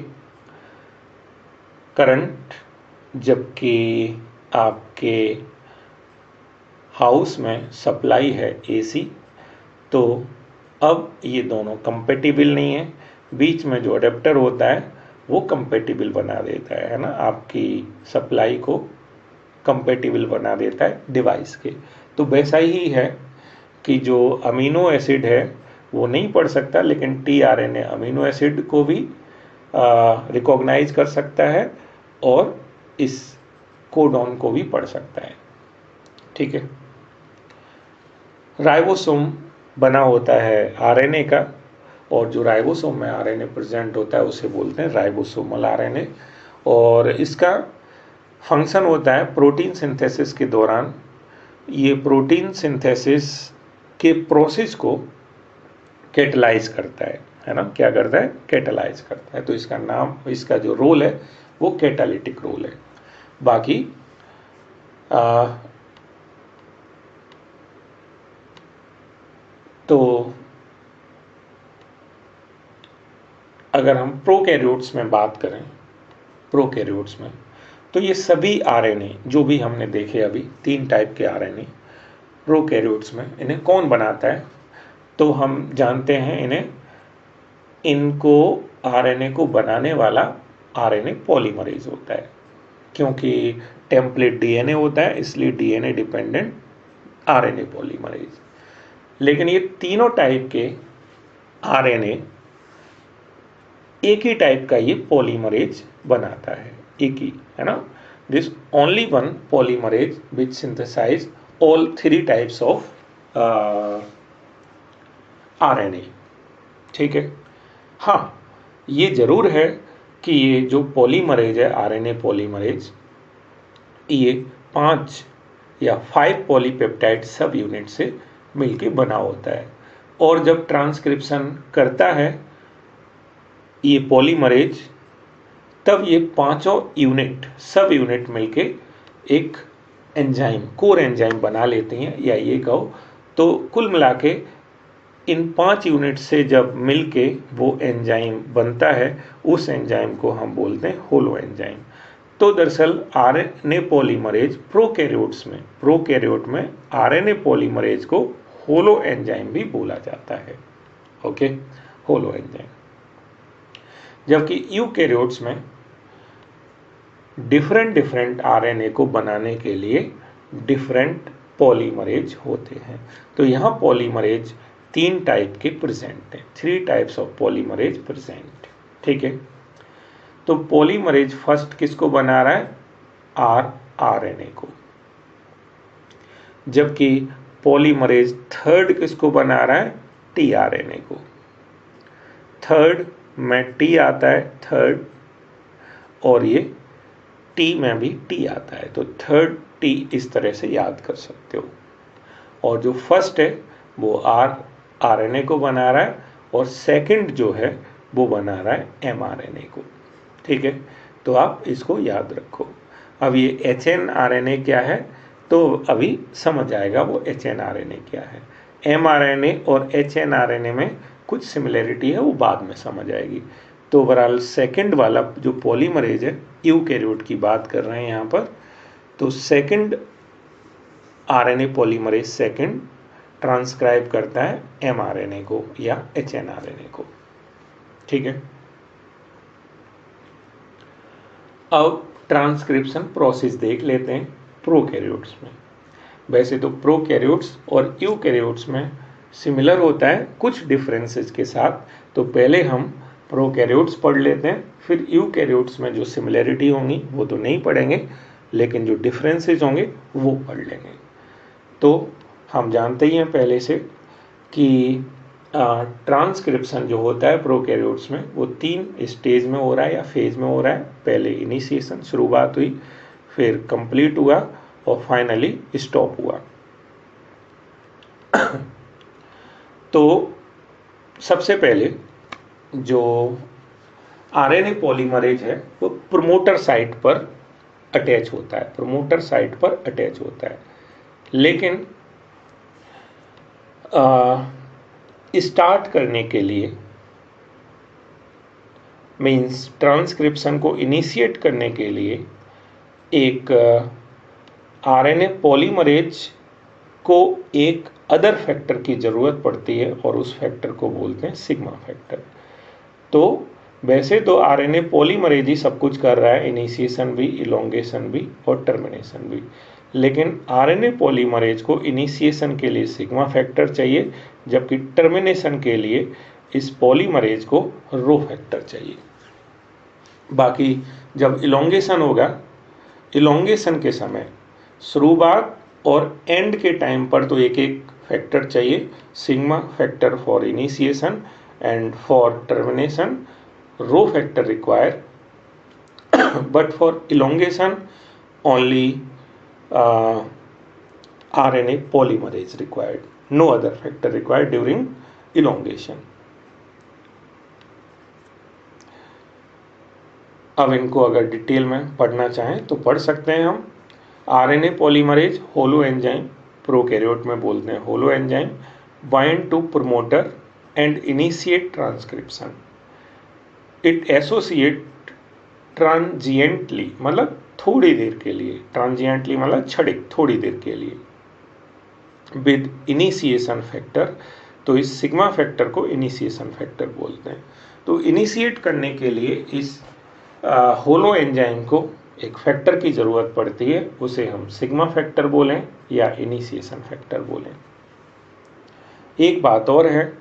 करंट, जबकि आपके हाउस में सप्लाई है एसी, तो अब ये दोनों कंपेटिबल नहीं है। बीच में जो अडेप्टर होता है वो कंपेटिबल बना देता है ना, आपकी सप्लाई को कंपेटिबल बना देता है डिवाइस के। तो वैसा ही है कि जो अमीनो एसिड है वो नहीं पढ़ सकता, लेकिन टीआरएनए अमीनो एसिड को भी रिकॉग्नाइज कर सकता है और इस कोडॉन को भी पढ़ सकता है। ठीक है, राइबोसोम बना होता है आरएनए का, और जो राइबोसोम में आरएनए प्रेजेंट होता है उसे बोलते हैं राइबोसोमल आरएनए। और इसका फंक्शन होता है प्रोटीन सिंथेसिस के दौरान, ये प्रोटीन सिंथेसिस के प्रोसेस को कैटलाइज करता है ना, क्या करता है? कैटलाइज करता है। तो इसका नाम, इसका जो रोल है वो कैटालिटिक रोल है। बाकी तो अगर हम प्रोकैरियोट्स में बात करें, प्रोकैरियोट्स में तो ये सभी आरएनए जो भी हमने देखे अभी, 3 टाइप के आरएनए प्रोकैरियोट्स में, इन्हें कौन बनाता है? तो हम जानते हैं इनको आरएनए को बनाने वाला आरएनए पॉलीमरेज होता है, क्योंकि टेम्पलेट डीएनए होता है, इसलिए डीएनए डिपेंडेंट आरएनए पॉलीमरेज। लेकिन ये तीनों टाइप के आरएनए एक ही टाइप का ये पॉलीमरेज बनाता है, एक ही, है ना। This only one polymerase which synthesise all 3 types of RNA, ठीक है। हाँ, ये जरूर है कि ये जो पॉलीमरेज है आरएनए पॉलीमरेज, ये 5 या 5 पॉलीपेप्टाइड सब यूनिट से मिलके बना होता है, और जब ट्रांसक्रिप्शन करता है ये पॉलीमरेज, तब ये 5 यूनिट सब यूनिट मिलके एक एंजाइम, कोर एंजाइम बना लेते हैं, या ये कहो तो कुल मिला के इन 5 यूनिट से जब मिलके वो एंजाइम बनता है, उस एंजाइम को हम बोलते हैं होलो एंजाइम। तो दरअसल आरएनए पॉलीमरेज प्रोकैरियोट में आरएनए पॉलीमरेज को होलो एंजाइम भी बोला जाता है, ओके, होलो एंजाइम। जबकि यूकैरियोट्स में डिफरेंट आरएनए को बनाने के लिए डिफरेंट पॉलीमरेज होते हैं। तो यहाँ पॉलीमरेज 3 टाइप के प्रेजेंट हैं, 3 टाइप्स ऑफ पॉलीमरेज प्रेजेंट, ठीक है। तो पॉलीमरेज फर्स्ट किसको बना रहा है, आरएनए को, जबकि पॉलीमरेज थर्ड किसको बना रहा है, टीआरएनए को। थर्ड में टी आता है, थर्ड, और ये टी में भी टी आता है, तो थर्ड टी इस तरह से याद कर सकते हो। और जो फर्स्ट है वो आरएनए को बना रहा है, और सेकंड जो है वो बना रहा है एमआरएनए को, ठीक है। तो आप इसको याद रखो। अब ये एचएनआरएनए क्या है, तो अभी समझ आएगा वो एचएनआरएनए क्या है। एमआरएनए और एचएनआरएनए में कुछ सिमिलरिटी है, वो बाद में समझ आएगी। तो ओवरऑल सेकंड वाला जो पॉलीमरेज है, यूकैरियोट की बात कर रहे हैं यहाँ पर, तो second RNA polymerase second transcribe करता है एमआरएनए को या एचएनआरएनए को, ठीक है। अब ट्रांसक्रिप्शन प्रोसेस देख लेते हैं प्रोकैरियोट्स में। वैसे तो प्रोकैरियोट्स और यूकैरियोट्स में सिमिलर होता है कुछ डिफरेंसेस के साथ, तो पहले हम प्रोकैरियोट्स पढ़ लेते हैं, फिर यूकैरियोट्स में जो सिमिलरिटी होंगी वो तो नहीं पढ़ेंगे, लेकिन जो डिफरेंसेस होंगे वो पढ़ लेंगे। तो हम जानते ही हैं पहले से कि ट्रांसक्रिप्शन जो होता है प्रोकैरियोट्स में वो 3 स्टेज में हो रहा है या फेज में हो रहा है। पहले इनिशिएशन, शुरुआत हुई, फिर कंप्लीट हुआ, और फाइनली स्टॉप हुआ। तो सबसे पहले जो आरएनए पॉलीमरेज है वो प्रोमोटर साइट पर अटैच होता है, प्रोमोटर साइट पर अटैच होता है। लेकिन स्टार्ट करने के लिए, मीन्स ट्रांसक्रिप्शन को इनिशिएट करने के लिए, एक आरएनए पॉलीमरेज को एक अदर फैक्टर की ज़रूरत पड़ती है, और उस फैक्टर को बोलते हैं सिग्मा फैक्टर। तो वैसे तो आरएनए पॉलीमरेज ही सब कुछ कर रहा है, इनिशिएशन भी, इलोंगेशन भी और टर्मिनेशन भी, लेकिन आरएनए पॉलीमरेज को इनिशिएशन के लिए सिग्मा फैक्टर चाहिए, जबकि टर्मिनेशन के लिए इस पॉलीमरेज को रो फैक्टर चाहिए। बाकी जब इलोंगेशन होगा, इलोंगेशन के समय शुरुआत और एंड के टाइम पर तो एक एक फैक्टर चाहिए, sigma factor for initiation and for termination, rho factor require, but for elongation only RNA polymerase required, no other factor required during elongation. अब इनको अगर डिटेल में पढ़ना चाहें तो पढ़ सकते हैं हम। RNA polymerase holo enzyme, prokaryote में बोलते हैं holo enzyme, bind to promoter and initiate transcription. It associate transiently, मतलब थोड़ी देर के लिए, ट्रांजिएंटली मतलब क्षणिक, थोड़ी देर के लिए, विद इनिशिएशन फैक्टर। तो इस सिग्मा फैक्टर को इनिशिएशन फैक्टर बोलते हैं। तो इनिशिएट करने के लिए इस होलो एंजाइम को एक फैक्टर की ज़रूरत पड़ती है, उसे हम सिग्मा फैक्टर बोलें या इनिशिएशन फैक्टर बोलें। एक बात और है,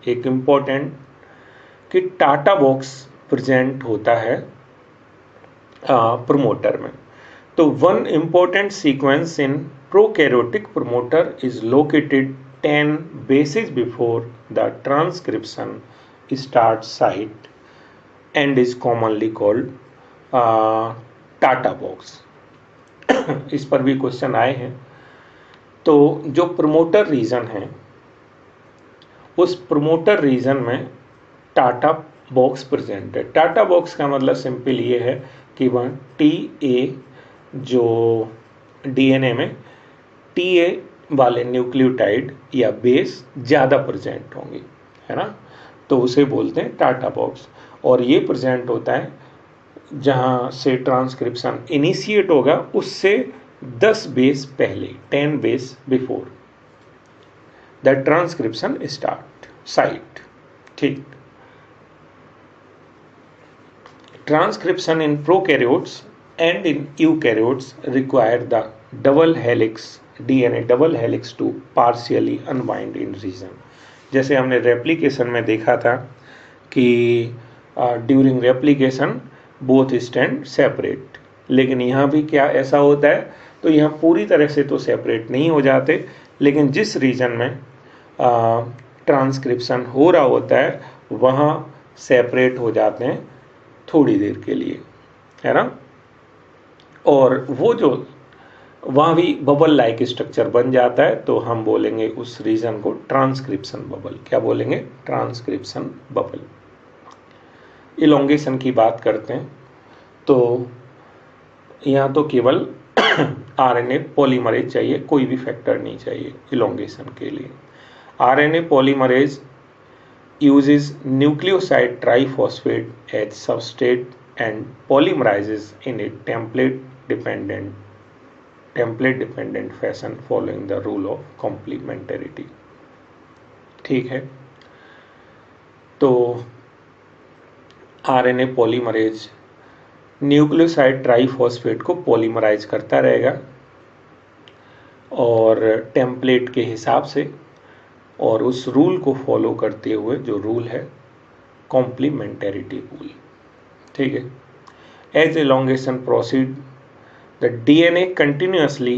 एक इम्पोर्टेंट, कि टाटा बॉक्स प्रेजेंट होता है प्रमोटर में। तो one important sequence in prokaryotic promoter is located 10 bases before the transcription start site and is commonly called TATA box. इस पर भी क्वेश्चन आए हैं। तो जो प्रमोटर रीजन है, उस प्रमोटर रीजन में टाटा बॉक्स प्रेजेंट है। टाटा बॉक्स का मतलब सिंपल ये है कि वह TA जो DNA में TA वाले न्यूक्लियोटाइड या बेस ज़्यादा प्रेजेंट होंगे, है ना, तो उसे बोलते हैं टाटा बॉक्स। और ये प्रेजेंट होता है जहाँ से ट्रांसक्रिप्शन इनिशिएट होगा उससे 10 बेस पहले, 10 base before the transcription start site. ठीक। Transcription in prokaryotes and in eukaryotes require the double helix DNA double helix to partially unwind in region. जैसे हमने रेप्लिकेशन में देखा था कि during replication both strand separate, लेकिन यहाँ भी क्या ऐसा होता है, तो यहाँ पूरी तरह से तो सेपरेट नहीं हो जाते, लेकिन जिस रीजन में ट्रांसक्रिप्शन हो रहा होता है वहाँ सेपरेट हो जाते हैं थोड़ी देर के लिए, है ना। और वो जो वहाँ भी बबल लाइक स्ट्रक्चर बन जाता है, तो हम बोलेंगे उस रीजन को ट्रांसक्रिप्शन बबल। क्या बोलेंगे? Transcription bubble. इलोंगेशन की बात करते हैं तो यहाँ तो केवल RNA पॉलीमरेज चाहिए, कोई भी फैक्टर नहीं चाहिए इलोंगेशन के लिए। RNA polymerase uses nucleoside triphosphate as substrate and polymerizes in a template dependent fashion following the rule of complementarity। ठीक है, तो RNA पॉलीमरेज न्यूक्लियोसाइड ट्राइफॉस्फेट को पॉलीमराइज करता रहेगा और टेम्पलेट के हिसाब से, और उस रूल को फॉलो करते हुए, जो रूल है कॉम्प्लीमेंटेरिटी रूल। ठीक है। As elongation proceed the DNA continuously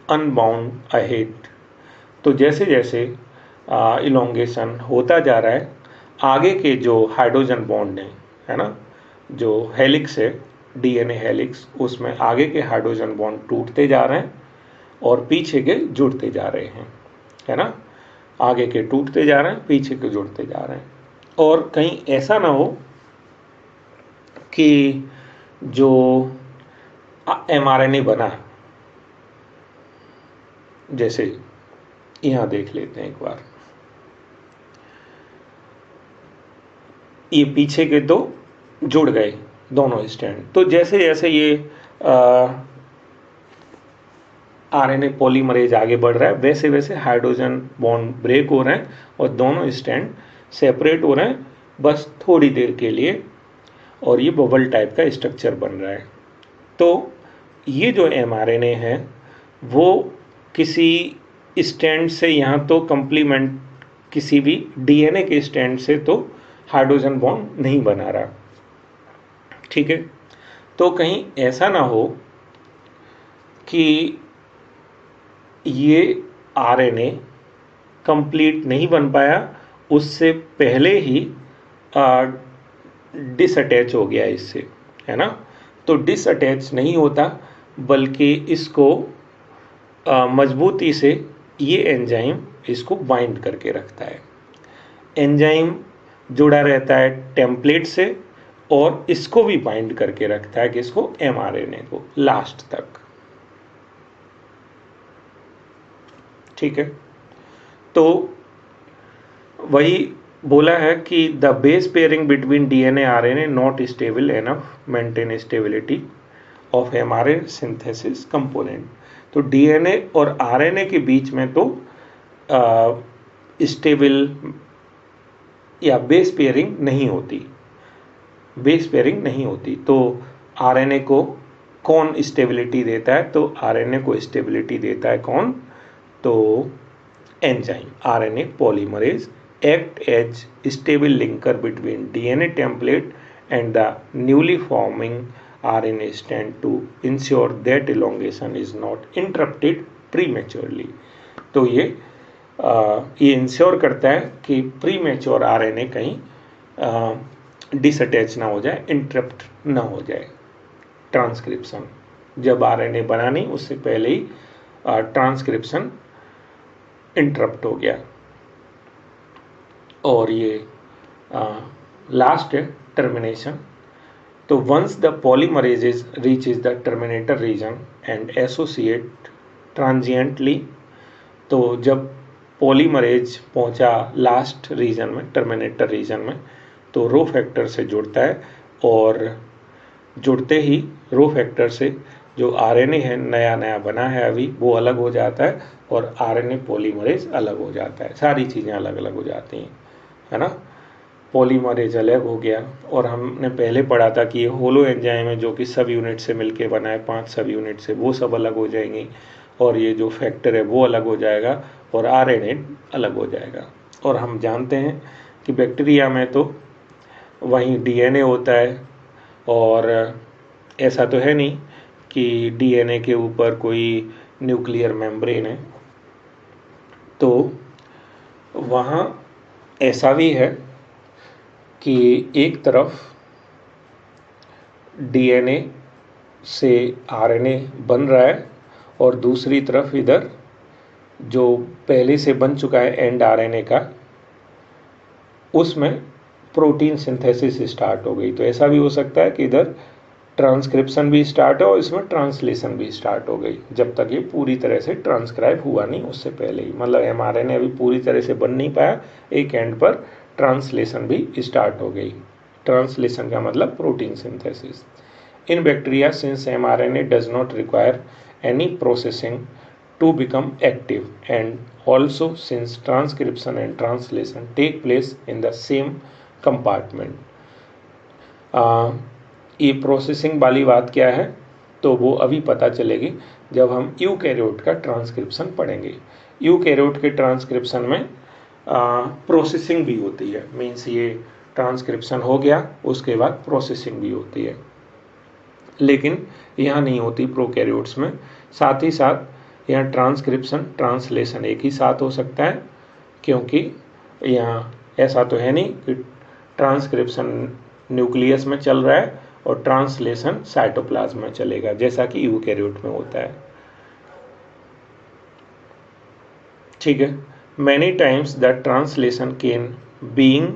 unbound ahead. तो जैसे जैसे इलोंगेशन होता जा रहा है, आगे के जो हाइड्रोजन बॉन्ड हैं, है ना, जो हेलिक्स है DNA हेलिक्स, उसमें आगे के हाइड्रोजन बॉन्ड टूटते जा रहे हैं और पीछे के जुड़ते जा रहे हैं, है ना। आगे के टूटते जा रहे हैं, पीछे के जुड़ते जा रहे हैं। और कहीं ऐसा ना हो कि जो mRNA बना, जैसे यहां देख लेते हैं एक बार, ये पीछे के तो जुड़ गए दोनों स्टैंड, तो जैसे जैसे ये RNA पॉलीमरेज आगे बढ़ रहा है, वैसे वैसे हाइड्रोजन बॉन्ड ब्रेक हो रहे हैं और दोनों स्टैंड सेपरेट हो रहे हैं, बस थोड़ी देर के लिए, और ये बबल टाइप का स्ट्रक्चर बन रहा है। तो ये जो mRNA है वो किसी स्टैंड से, यहाँ तो कंप्लीमेंट किसी भी DNA के स्टैंड से तो हाइड्रोजन बॉन्ड नहीं बना रहा। ठीक है। तो कहीं ऐसा ना हो कि ये RNA कंप्लीट नहीं बन पाया, उससे पहले ही डिसअटैच हो गया इससे, है ना। तो डिसअटैच नहीं होता, बल्कि इसको मजबूती से ये एंजाइम इसको बाइंड करके रखता है। एंजाइम जुड़ा रहता है टेम्पलेट से और इसको भी बाइंड करके रखता है, कि इसको mRNA को लास्ट तक। ठीक है। तो वही बोला है कि the base pairing between DNA RNA not stable enough maintain stability of mRNA synthesis component. तो DNA और RNA के बीच में तो स्टेबल या बेस पेयरिंग नहीं होती, बेस पेयरिंग नहीं होती। तो RNA को कौन स्टेबिलिटी देता है? तो RNA को स्टेबिलिटी देता है कौन? तो enzyme RNA polymerase act as stable linker between DNA template and the newly forming RNA stand to ensure that elongation is not interrupted prematurely. तो ये इंश्योर करता है कि प्री मेच्योर आरएनए कहीं डिसअटैच ना हो जाए, इंटरप्ट ना हो जाए ट्रांसक्रिप्शन। जब आरएनए बना नहीं उससे पहले ही ट्रांसक्रिप्शन इंटरप्ट हो गया। और ये लास्ट है टर्मिनेशन। तो once the polymerase reaches the terminator region and associate transiently, तो जब पॉलीमरेज पहुंचा लास्ट रीजन में, टर्मिनेटर रीजन में, तो रो फैक्टर से जुड़ता है और जुड़ते ही रो फैक्टर से जो आरएनए है नया नया बना है अभी वो अलग हो जाता है और आरएनए पॉलीमरेज अलग हो जाता है। सारी चीज़ें अलग अलग हो जाती हैं, है ना। पॉलीमरेज अलग हो गया और हमने पहले पढ़ा था कि ये होलो एंजाइम है जो कि सब यूनिट से मिलके बना है, 5 सब यूनिट से, वो सब अलग हो जाएंगी और ये जो फैक्टर है वो अलग हो जाएगा और आरएनए अलग हो जाएगा। और हम जानते हैं कि बैक्टीरिया में तो वहीं डीएनए होता है और ऐसा तो है नहीं कि डीएनए के ऊपर कोई न्यूक्लियर मेम्ब्रेन है, तो वहाँ ऐसा भी है कि एक तरफ डीएनए से आरएनए बन रहा है और दूसरी तरफ इधर जो पहले से बन चुका है एंड आरएनए का, उसमें प्रोटीन सिंथेसिस स्टार्ट हो गई। तो ऐसा भी हो सकता है कि इधर ट्रांसक्रिप्शन भी स्टार्ट हो और इसमें ट्रांसलेशन भी स्टार्ट हो गई, जब तक ये पूरी तरह से ट्रांसक्राइब हुआ नहीं उससे पहले ही। मतलब एमआरएनए अभी पूरी तरह से बन नहीं पाया, एक एंड पर ट्रांसलेशन भी स्टार्ट हो गई। ट्रांसलेशन का मतलब protein synthesis. In bacteria since mRNA does not require any processing to become active, and also since transcription and translation take place in the same compartment। ये प्रोसेसिंग वाली बात क्या है तो वो अभी पता चलेगी जब हम यूकैरियोट का ट्रांसक्रिप्शन पढ़ेंगे। यूकैरियोट के ट्रांसक्रिप्शन में प्रोसेसिंग भी होती है, मीन्स ये ट्रांसक्रिप्शन हो गया उसके बाद प्रोसेसिंग भी होती है, लेकिन यहाँ नहीं होती प्रोकैरियोट्स में। साथ ही साथ यहाँ ट्रांसक्रिप्शन ट्रांसलेशन एक ही साथ हो सकता है, क्योंकि यहाँ ऐसा तो है नहीं कि ट्रांसक्रिप्शन न्यूक्लियस में चल रहा है और ट्रांसलेशन साइटोप्लाज्म में चलेगा जैसा कि यूकैरियोट में होता है। ठीक है। Many times the translation can being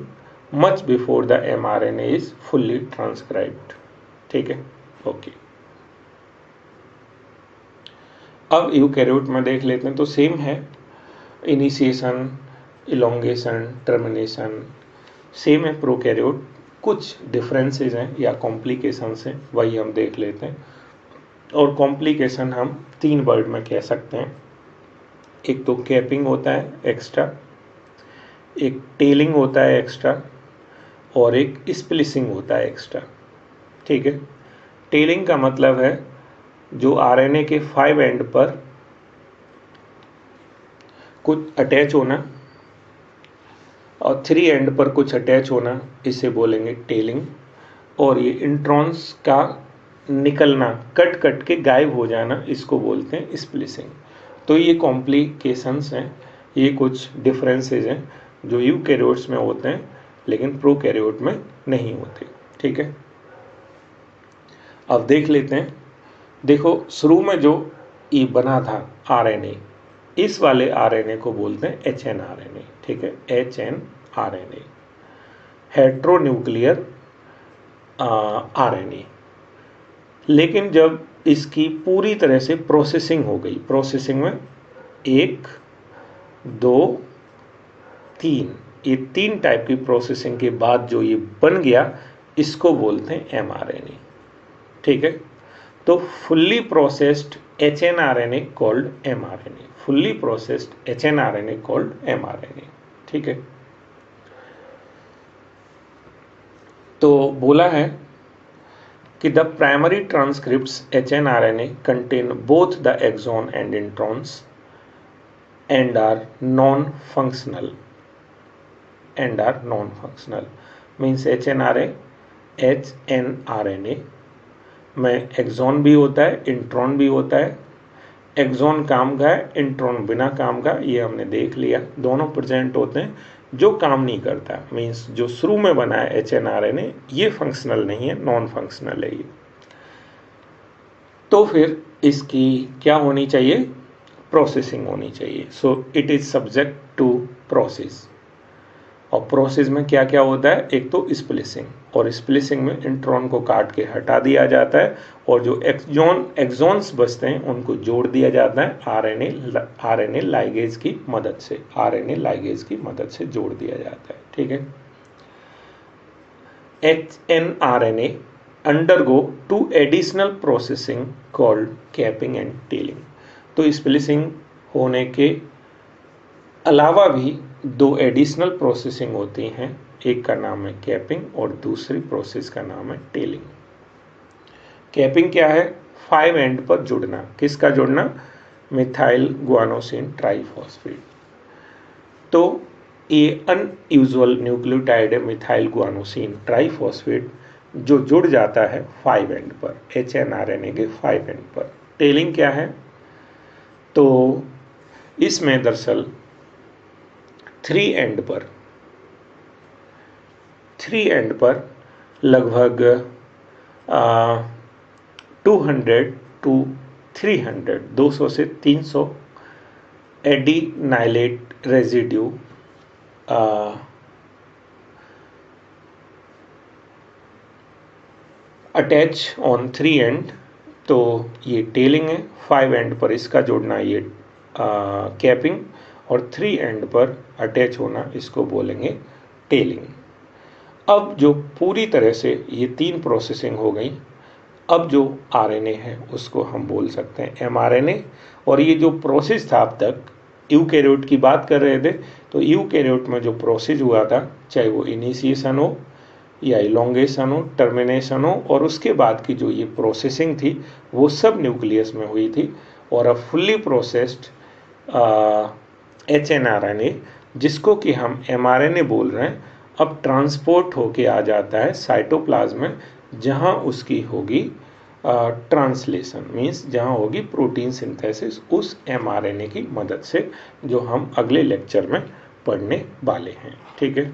much before the mRNA is fully transcribed. ठीक है, ओके। अब यूकैरियोट में देख लेते हैं तो सेम है, इनिशिएशन, इलोंगेशन, टर्मिनेशन सेम है प्रोकैरियोट। कुछ डिफरेंसेस हैं या कॉम्प्लिकेशंस हैं, वही हम देख लेते हैं। और कॉम्प्लिकेशन हम 3 वर्ड में कह सकते हैं। एक तो कैपिंग होता है एक्स्ट्रा, एक टेलिंग होता है एक्स्ट्रा और एक स्प्लिसिंग होता है एक्स्ट्रा। ठीक है। टेलिंग का मतलब है जो आरएनए के 5 एंड पर कुछ अटैच होना और 3 एंड पर कुछ अटैच होना, इसे बोलेंगे टेलिंग। और ये इंट्रॉन्स का निकलना, कट कट के गायब हो जाना, इसको बोलते हैं स्प्लिसिंग। तो ये कॉम्प्लिकेशंस हैं, ये कुछ डिफरेंसेस हैं जो यूकैरियोट्स में होते हैं लेकिन प्रोकैरियोट में नहीं होते। ठीक है। अब देख लेते हैं। देखो शुरू में जो ये बना था आरएनए, इस वाले आरएनए को बोलते हैं एचएनआरएनए। ठीक है, एचएनआरएनए, हेट्रोन्यूक्लियर आरएनए। लेकिन जब इसकी पूरी तरह से प्रोसेसिंग हो गई, प्रोसेसिंग में 1, 2, 3, ये 3 टाइप की प्रोसेसिंग के बाद जो ये बन गया, इसको बोलते हैं एमआरएनए। ठीक है। तो fully processed hnRNA called mRNA, fully processed hnRNA called mRNA. ठीक है। तो बोला है कि the primary transcripts hnRNA contain both the exon and introns and are non functional, means एचएनआरए HNRNA में एक्सॉन भी होता है, इंट्रॉन भी होता है। एक्सॉन काम का है, इंट्रॉन बिना काम का, ये हमने देख लिया। दोनों प्रेजेंट होते हैं। जो काम नहीं करता मीन्स जो शुरू में बना है HNRNA, ये फंक्शनल नहीं है, नॉन फंक्शनल है ये। तो फिर इसकी क्या होनी चाहिए? प्रोसेसिंग होनी चाहिए। So it is subject to process. और प्रोसेस में क्या क्या होता है? एक तो स्प्लिसिंग, और स्प्लिसिंग में इंट्रॉन को काट के हटा दिया जाता है और जो एक्सॉन्स बचते हैं उनको जोड़ दिया जाता है आरएनए लाइगेज की मदद से। आरएनए लाइगेज की मदद से जोड़ दिया जाता है। ठीक है। HNRNA undergo two additional processing called capping and tailing। तो स्प्लिसिंग होने के अलावा भी दो एडिशनल प्रोसेसिंग होती हैं। एक का नाम है कैपिंग और दूसरी प्रोसेस का नाम है टेलिंग। कैपिंग क्या है? 5 एंड पर जुड़ना। किसका जुड़ना? Methyl guanosine triphosphate. तो ये अनयूजुअल न्यूक्लियोटाइड है मिथाइल गुआनोसिन ट्राइफॉस्फेट, जो जुड़ जाता है 5 एंड पर, HNRNA के 5 एंड पर। टेलिंग क्या है? तो इसमें दरअसल 3 एंड पर लगभग 200 टू 300 200 से 300 adenylate residue attach on 3 and. तो ये टेलिंग है। 5 एंड पर इसका जोड़ना ये कैपिंग, और 3 एंड पर अटैच होना इसको बोलेंगे टेलिंग। अब जो पूरी तरह से ये 3 प्रोसेसिंग हो गई, अब जो आरएनए है उसको हम बोल सकते हैं mRNA। और ये जो प्रोसेस था, अब तक यूकैरियोट की बात कर रहे थे, तो यूकैरियोट में जो प्रोसेस हुआ था, चाहे वो इनिशिएशन हो या इलोंगेशन हो, टर्मिनेशन हो, और उसके बाद की जो ये प्रोसेसिंग थी वो सब न्यूक्लियस में हुई थी। और अब फुल्ली प्रोसेस्ड HNRNA, जिसको कि हम mRNA बोल रहे हैं, अब ट्रांसपोर्ट होके आ जाता है साइटोप्लाज्म में, जहां उसकी होगी ट्रांसलेशन, मीन्स जहां होगी प्रोटीन सिंथेसिस उस mRNA की मदद से, जो हम अगले लेक्चर में पढ़ने वाले हैं। ठीक है।